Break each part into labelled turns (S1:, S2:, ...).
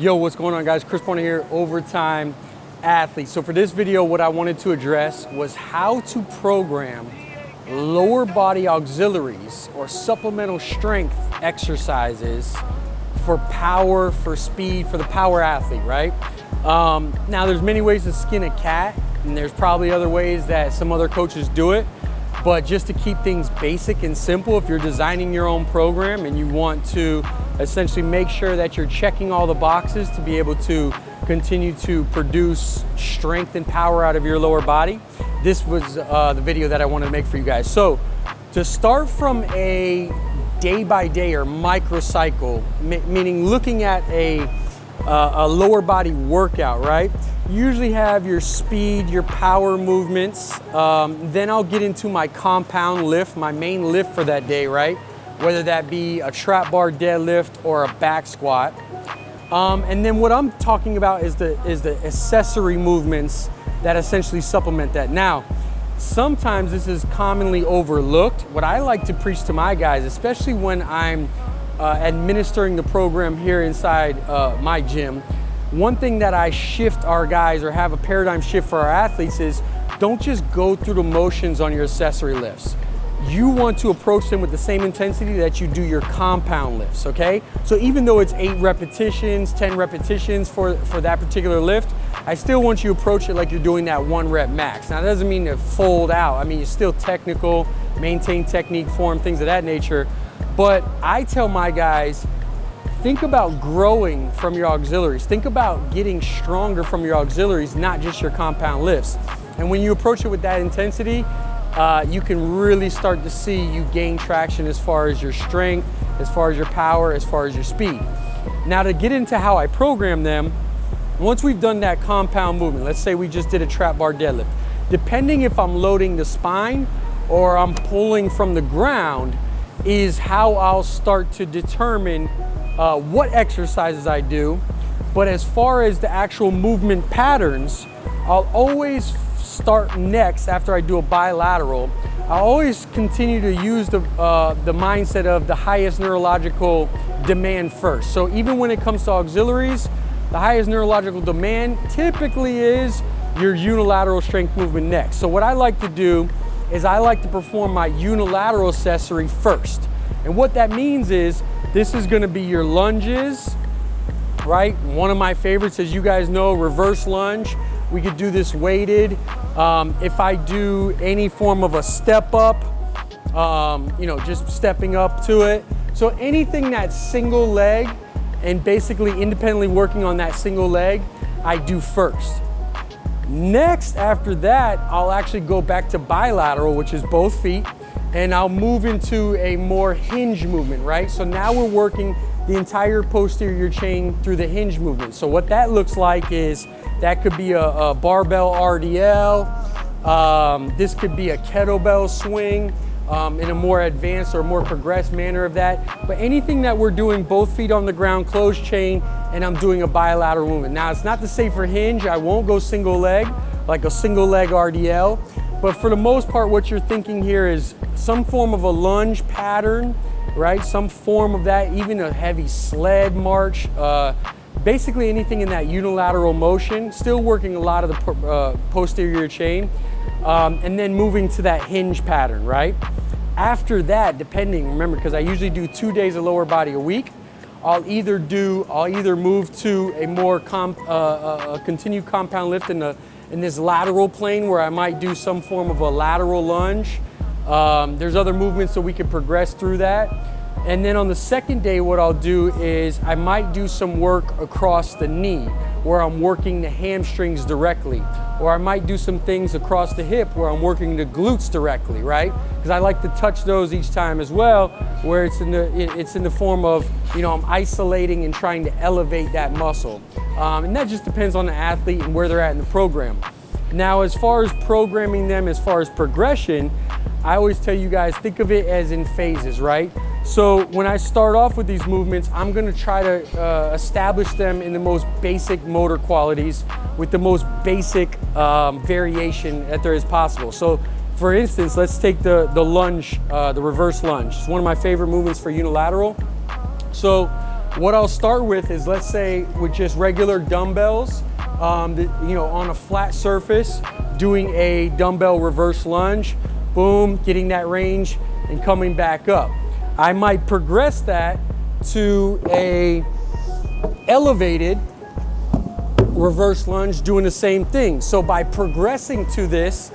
S1: Yo, what's going on, guys? Chris Pointer here, Overtime Athletes. So for this video, what I wanted to address was how to program lower body auxiliaries or supplemental strength exercises for power, for speed, for the power athlete, right? Now there's many ways to skin a cat, and there's probably other ways that some other coaches do it. But just to keep things basic and simple, if you're designing your own program and you want to essentially make sure that you're checking all the boxes to be able to continue to produce strength and power out of your lower body, this was the video that I wanted to make for you guys. So to start from a day by day or microcycle, meaning looking at a lower body workout, right? You usually have your speed, your power movements. Then I'll get into my compound lift, my main lift for that day, right? Whether that be a trap bar deadlift or a back squat. And then what I'm talking about is the accessory movements that essentially supplement that. Now, sometimes this is commonly overlooked. What I like to preach to my guys, especially when I'm administering the program here inside my gym, one thing that I shift our guys or have a paradigm shift for our athletes is don't just go through the motions on your accessory lifts. You want to approach them with the same intensity that you do your compound lifts, okay? So even though it's 8 repetitions, 10 repetitions for that particular lift, I still want you to approach it like you're doing that 1 rep max. Now that doesn't mean to fold out. I mean, you're still technical, maintain technique, form, things of that nature. But I tell my guys, think about growing from your auxiliaries. Think about getting stronger from your auxiliaries, not just your compound lifts. And when you approach it with that intensity, you can really start to see you gain traction as far as your strength, as far as your power, as far as your speed. Now to get into how I program them, once we've done that compound movement, let's say we just did a trap bar deadlift, depending if I'm loading the spine or I'm pulling from the ground is how I'll start to determine what exercises I do. But as far as the actual movement patterns, I'll always start next after I do a bilateral. I always continue to use the mindset of the highest neurological demand first. So even when it comes to auxiliaries, the highest neurological demand typically is your unilateral strength movement next. So what I like to do is I like to perform my unilateral accessory first. And what that means is this is gonna be your lunges, right? One of my favorites, as you guys know, reverse lunge. We could do this weighted. If I do any form of a step up, just stepping up to it. So anything that's single leg and basically independently working on that single leg, I do first. Next, after that, I'll actually go back to bilateral, which is both feet, and I'll move into a more hinge movement, right? So now we're working the entire posterior chain through the hinge movement. So what that looks like is that could be a barbell RDL. This could be a kettlebell swing in a more advanced or more progressed manner of that. But anything that we're doing both feet on the ground, closed chain, and I'm doing a bilateral movement. Now, it's not to say for hinge, I won't go single leg, like a single leg RDL. But for the most part, what you're thinking here is some form of a lunge pattern, right? Some form of that, even a heavy sled march. Basically anything in that unilateral motion, still working a lot of the posterior chain, and then moving to that hinge pattern, right? After that, depending, remember, because I usually do 2 days of lower body a week, I'll either move to a more continued compound lift in this lateral plane where I might do some form of a lateral lunge. There's other movements so we can progress through that. And then on the second day, what I'll do is I might do some work across the knee where I'm working the hamstrings directly. Or I might do some things across the hip where I'm working the glutes directly, right? Because I like to touch those each time as well, where it's in the form of, I'm isolating and trying to elevate that muscle. And that just depends on the athlete and where they're at in the program. Now, as far as programming them, as far as progression, I always tell you guys, think of it as in phases, right? So when I start off with these movements, I'm gonna try to establish them in the most basic motor qualities with the most basic variation that there is possible. So for instance, let's take the lunge, the reverse lunge. It's one of my favorite movements for unilateral. So what I'll start with is, let's say with just regular dumbbells, on a flat surface, doing a dumbbell reverse lunge, boom, getting that range and coming back up. I might progress that to a elevated reverse lunge, doing the same thing. So by progressing to this,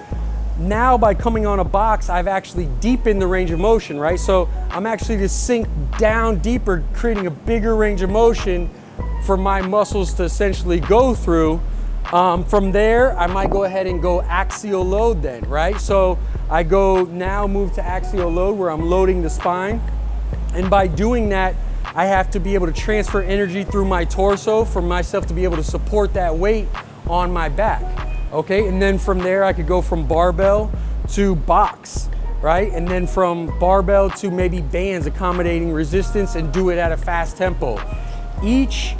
S1: now by coming on a box, I've actually deepened the range of motion, right? So I'm actually to sink down deeper, creating a bigger range of motion for my muscles to essentially go through. From there, I might go ahead and go axial load then, right? So I move to axial load where I'm loading the spine. And by doing that, I have to be able to transfer energy through my torso for myself to be able to support that weight on my back. Okay, and then from there I could go from barbell to box, right? And then from barbell to maybe bands, accommodating resistance, and do it at a fast tempo. Each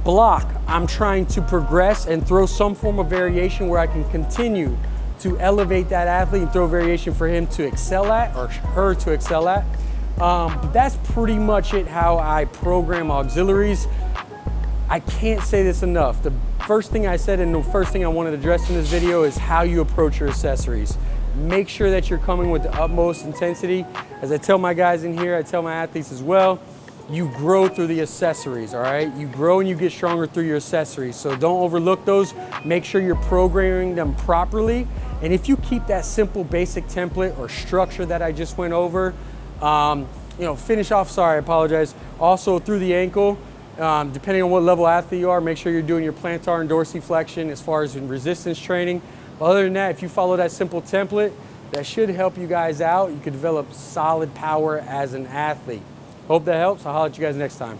S1: block I'm trying to progress and throw some form of variation where I can continue to elevate that athlete and throw variation for him to excel at, or her to excel at. But that's pretty much it, how I program auxiliaries. I can't say this enough. The first thing I said and the first thing I wanted to address in this video is how you approach your accessories. Make sure that you're coming with the utmost intensity. As I tell my guys in here, I tell my athletes as well, you grow through the accessories, all right? You grow and you get stronger through your accessories. So don't overlook those. Make sure you're programming them properly. And if you keep that simple basic template or structure that I just went over, finish off, I apologize, also through the ankle, depending on what level athlete you are, make sure you're doing your plantar and dorsiflexion as far as in resistance training. But other than that, if you follow that simple template, that should help you guys out. You can develop solid power as an athlete. Hope that helps. I'll holler at you guys next time.